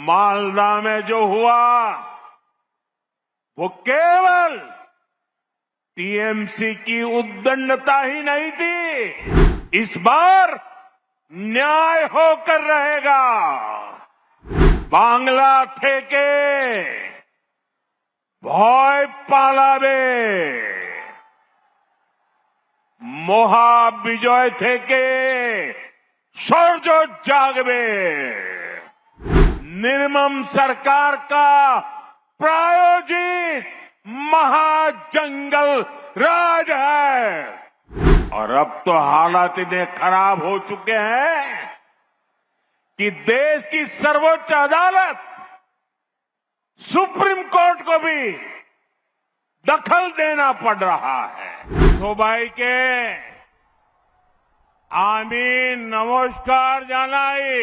मालदा में जो हुआ वो केवल टीएमसी की उद्दंडता ही नहीं थी, इस बार न्याय होकर रहेगा। बांग्ला থেকে ভয় পালাবে, মহা বিজয় থেকে সূর্য জাগবে। निर्मम सरकार का प्रायोजित महाजंगल राज है और अब तो हालात इतने खराब हो चुके हैं कि देश की सर्वोच्च अदालत सुप्रीम कोर्ट को भी दखल देना पड़ रहा है। तो भाई के आमी नमस्कार जानाई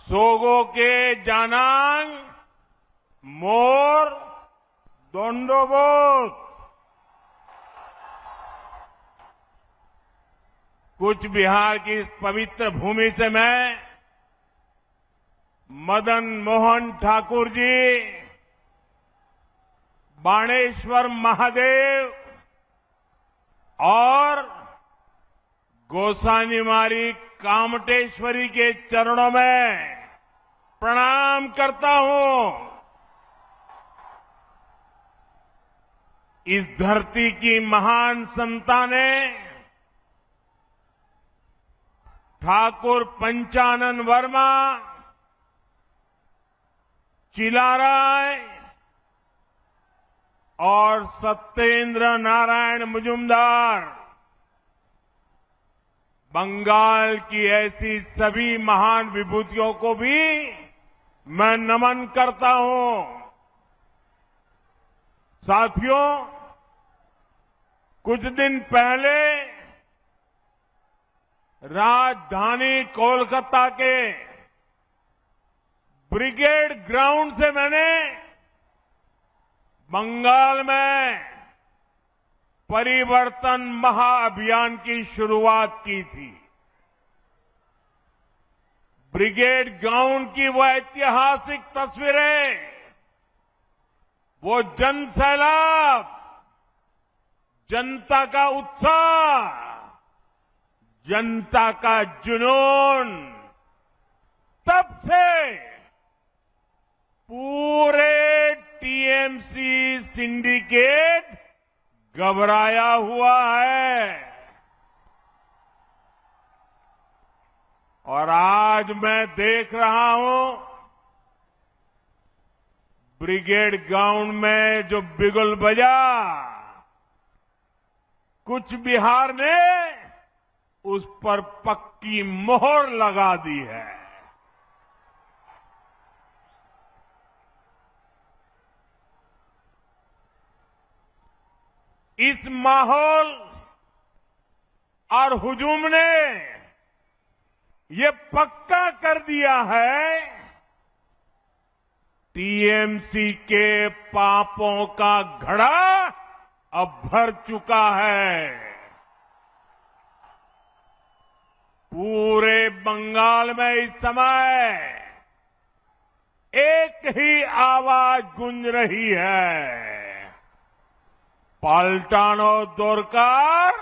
सोगो के जानांग मोर दंडोबोध। कुछ बिहार की इस पवित्र भूमि से मैं मदन मोहन ठाकुर जी, बाणेश्वर महादेव और गोसानीमारी कामटेश्वरी के चरणों में प्रणाम करता हूं। इस धरती की महान संतानें ठाकुर पंचानन वर्मा, चिलाराय और सत्येंद्र नारायण मुजुमदार, बंगाल की ऐसी सभी महान विभूतियों को भी मैं नमन करता हूं। साथियों, कुछ दिन पहले राजधानी कोलकाता के ब्रिगेड ग्राउंड से मैंने बंगाल में परिवर्तन महाअभियान की शुरुआत की थी। ब्रिगेड ग्राउंड की वो ऐतिहासिक तस्वीरें, वो जनसैलाब, जनता का उत्साह, जनता का जुनून, तब से पूरे टीएमसी सिंडिकेट घबराया हुआ है। और आज मैं देख रहा हूं ब्रिगेड ग्राउंड में जो बिगुल बजा, कुछ बिहार ने उस पर पक्की मोहर लगा दी है। इस माहौल और हुजूम ने ये पक्का कर दिया है, टीएमसी के पापों का घड़ा अब भर चुका है। पूरे बंगाल में इस समय एक ही आवाज गूंज रही है, पलटानो दरकार,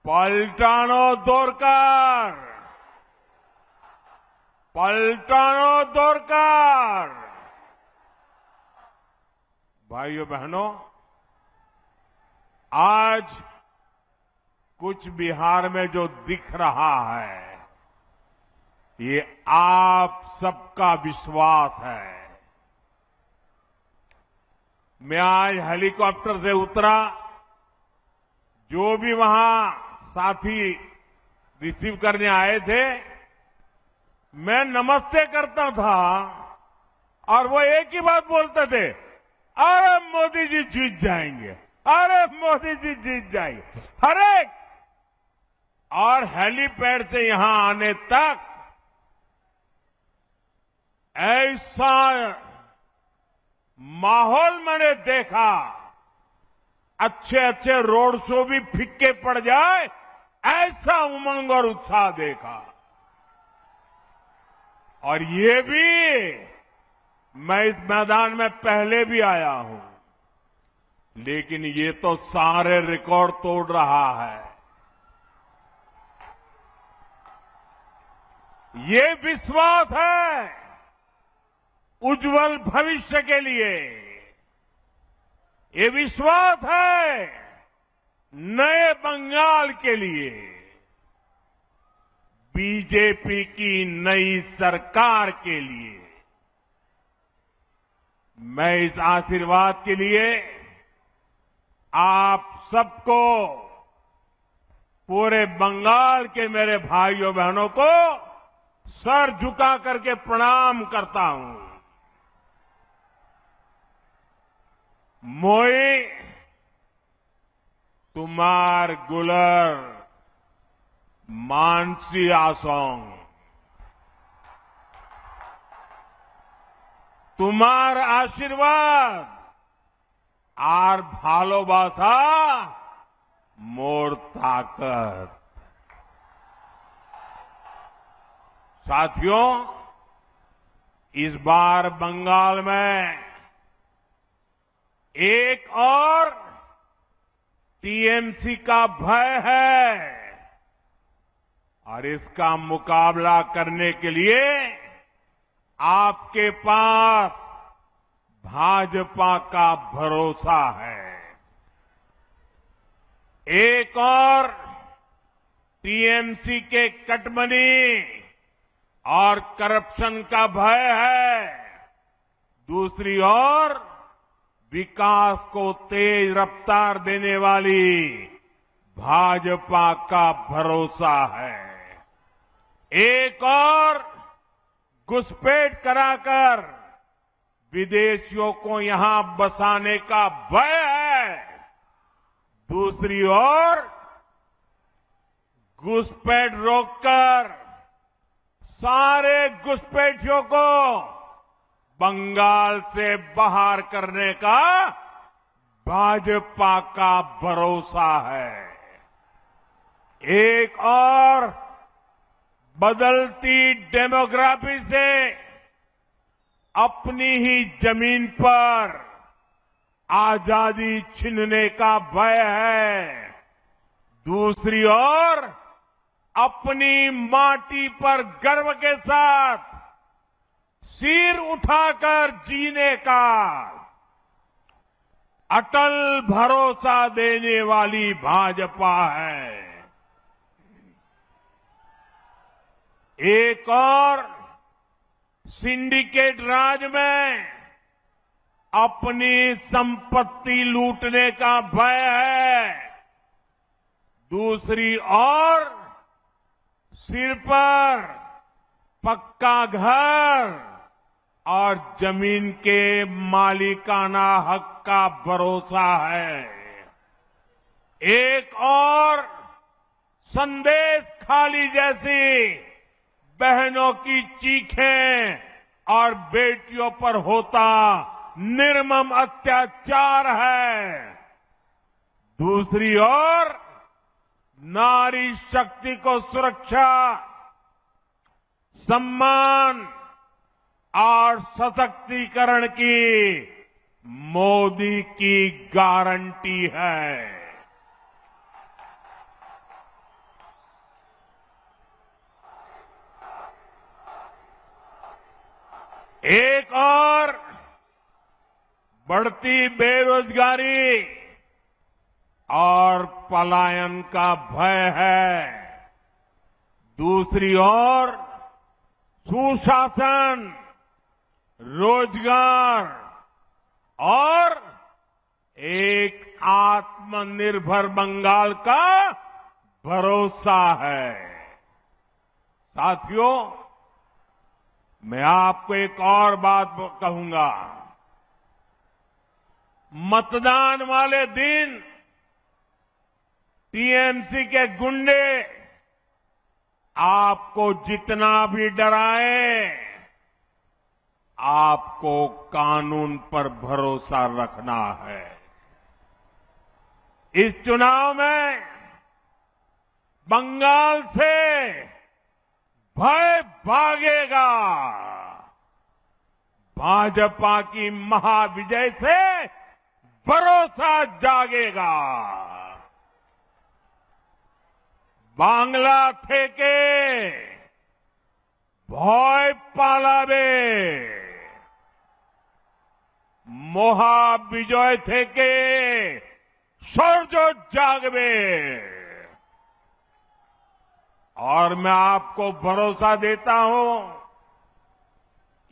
पलटानो दरकार, पलटानो दरकार। भाइयों बहनों, आज कुछ बिहार में जो दिख रहा है, ये आप सबका विश्वास है। मैं आज हेलीकॉप्टर से उतरा, जो भी वहां साथी रिसीव करने आए थे, मैं नमस्ते करता था और वो एक ही बात बोलते थे, अरे मोदी जी जीत जाएंगे, अरे मोदी जी जीत जाएंगे। हर एक और हेलीपैड से यहां आने तक ऐसा माहौल मैंने देखा, अच्छे अच्छे रोड शो भी फिक्के पड़ जाए, ऐसा उमंग और उत्साह देखा। और ये भी मैं इस मैदान में पहले भी आया हूं, लेकिन ये तो सारे रिकॉर्ड तोड़ रहा है। ये विश्वास है उज्जवल भविष्य के लिए। ये विश्वास है नए बंगाल के लिए, बीजेपी की नई सरकार के लिए। मैं इस आशीर्वाद के लिए आप सबको, पूरे बंगाल के मेरे भाइयों बहनों को सर झुका करके प्रणाम करता हूं। मोई तुमार गुलर मानसी आसोंग, तुम्हार आशीर्वाद आर भालोबासा मोर ताकत। साथियों, इस बार बंगाल में एक और टीएमसी का भय है और इसका मुकाबला करने के लिए आपके पास भाजपा का भरोसा है। एक और टीएमसी के कटमनी और करप्शन का भय है, दूसरी ओर विकास को तेज रफ्तार देने वाली भाजपा का भरोसा है। एक और घुसपैठ कराकर विदेशियों को यहां बसाने का भय है, दूसरी ओर घुसपैठ रोककर सारे घुसपैठियों को बंगाल से बाहर करने का भाजपा का भरोसा है। एक और बदलती डेमोग्राफी से अपनी ही जमीन पर आजादी छीनने का भय है, दूसरी ओर अपनी माटी पर गर्व के साथ सिर उठाकर जीने का अटल भरोसा देने वाली भाजपा है। एक और सिंडिकेट राज में अपनी संपत्ति लूटने का भय है, दूसरी ओर सिर पर पक्का घर और जमीन के मालिकाना हक का भरोसा है। एक और संदेश खाली जैसी बहनों की चीखें और बेटियों पर होता निर्मम अत्याचार है, दूसरी ओर नारी शक्ति को सुरक्षा, सम्मान और सशक्तिकरण की मोदी की गारंटी है। एक और बढ़ती बेरोजगारी और पलायन का भय है, दूसरी ओर सुशासन, रोजगार और एक आत्मनिर्भर बंगाल का भरोसा है। साथियों, मैं आपको एक और बात कहूंगा। मतदान वाले दिन टीएमसी के गुंडे आपको जितना भी डराए, आपको कानून पर भरोसा रखना है। इस चुनाव में बंगाल से भय भागेगा। भाजपा की महाविजय से भरोसा जागेगा। बांग्ला থেকে ভয় পালাবে। মহাবিজয় থেকে সূর্য জাগবে। और मैं आपको भरोसा देता हूं,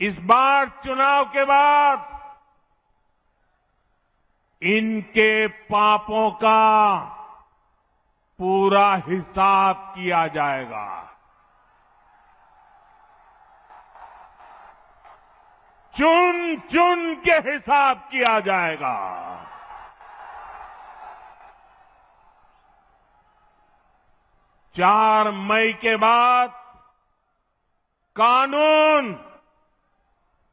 इस बार चुनाव के बाद इनके पापों का पूरा हिसाब किया जाएगा। चुन चुन के हिसाब किया जाएगा। 4 मई के बाद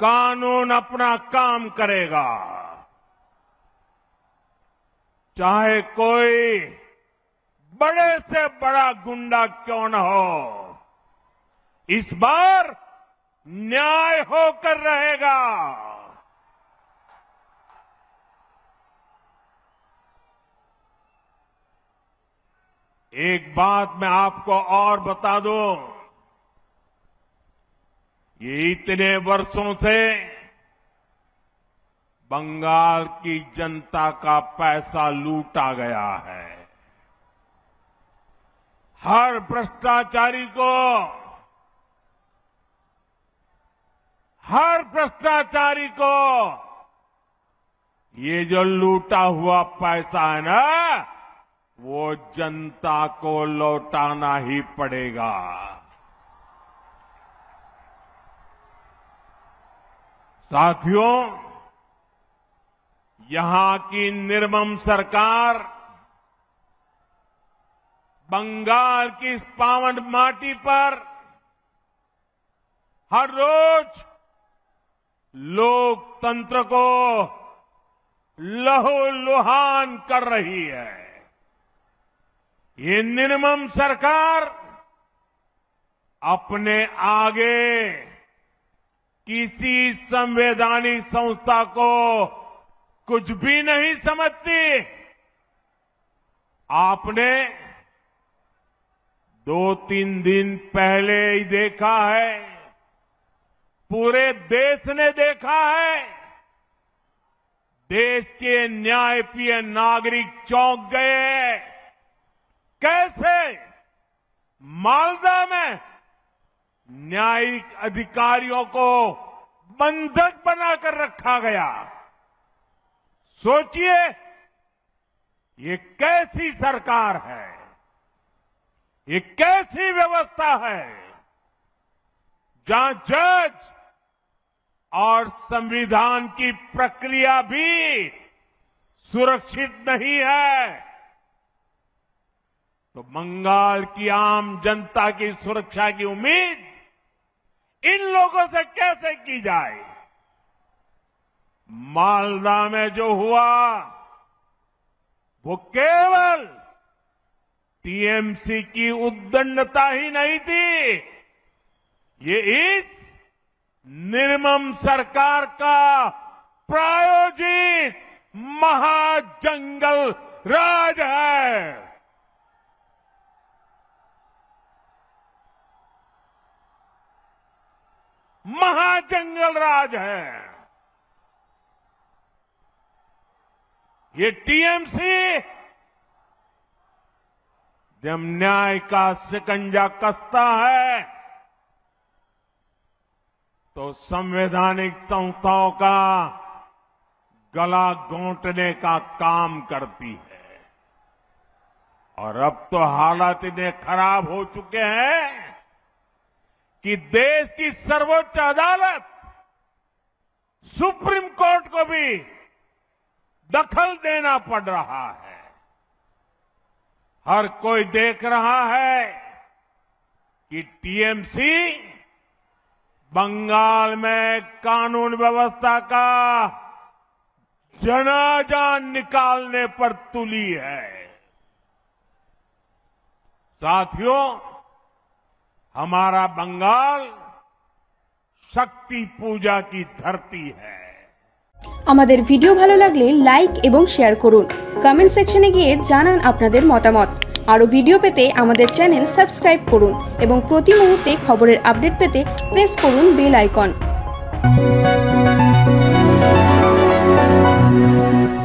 कानून अपना काम करेगा। चाहे कोई बड़े से बड़ा गुंडा क्यों न हो, इस बार न्याय होकर रहेगा। एक बात मैं आपको और बता दूं, ये इतने वर्षों से बंगाल की जनता का पैसा लूटा गया है। हर भ्रष्टाचारी को ये जो लूटा हुआ पैसा है ना, वो जनता को लौटाना ही पड़ेगा। साथियों, यहां की निर्मम सरकार बंगाल की इस पावन माटी पर हर रोज लोकतंत्र को लहूलुहान कर रही है। ये निर्मम सरकार अपने आगे किसी संवैधानिक संस्था को कुछ भी नहीं समझती। आपने 2-3 दिन पहले ही देखा है, पूरे देश ने देखा है, देश के न्यायप्रिय नागरिक चौंक गए। कैसे मालदा में न्यायिक अधिकारियों को बंधक बनाकर रखा गया। सोचिए, ये कैसी सरकार है, ये कैसी व्यवस्था है, जहां जज और संविधान की प्रक्रिया भी सुरक्षित नहीं है। तो बंगाल की आम जनता की सुरक्षा की उम्मीद इन लोगों से कैसे की जाए? मालदा में जो हुआ वो केवल टीएमसी की उद्दंडता ही नहीं थी, ये इस निर्मम सरकार का प्रायोजित महाजंगल राज है। महाजंगल राज है। ये टीएमसी जब न्याय का शिकंजा कसता है तो संवैधानिक संस्थाओं का गला घोंटने का काम करती है। और अब तो हालात इतने खराब हो चुके हैं कि देश की सर्वोच्च अदालत सुप्रीम कोर्ट को भी दखल देना पड़ रहा है। हर कोई देख रहा है कि टीएमसी बंगाल में कानून व्यवस्था का जनाजा निकालने पर तुली है। साथियों, हमारा बंगाल शक्ति पूजा की धरती है। আমাদের ভিডিও ভালো লাগলে লাইক এবং শেয়ার করুন। কমেন্ট সেকশনে গিয়ে জানান আপনাদের মতামত। আরো ভিডিও পেতে আমাদের চ্যানেল সাবস্ক্রাইব করুন এবং প্রতি মুহূর্তে খবরের আপডেট পেতে প্রেস করুন বেল আইকন।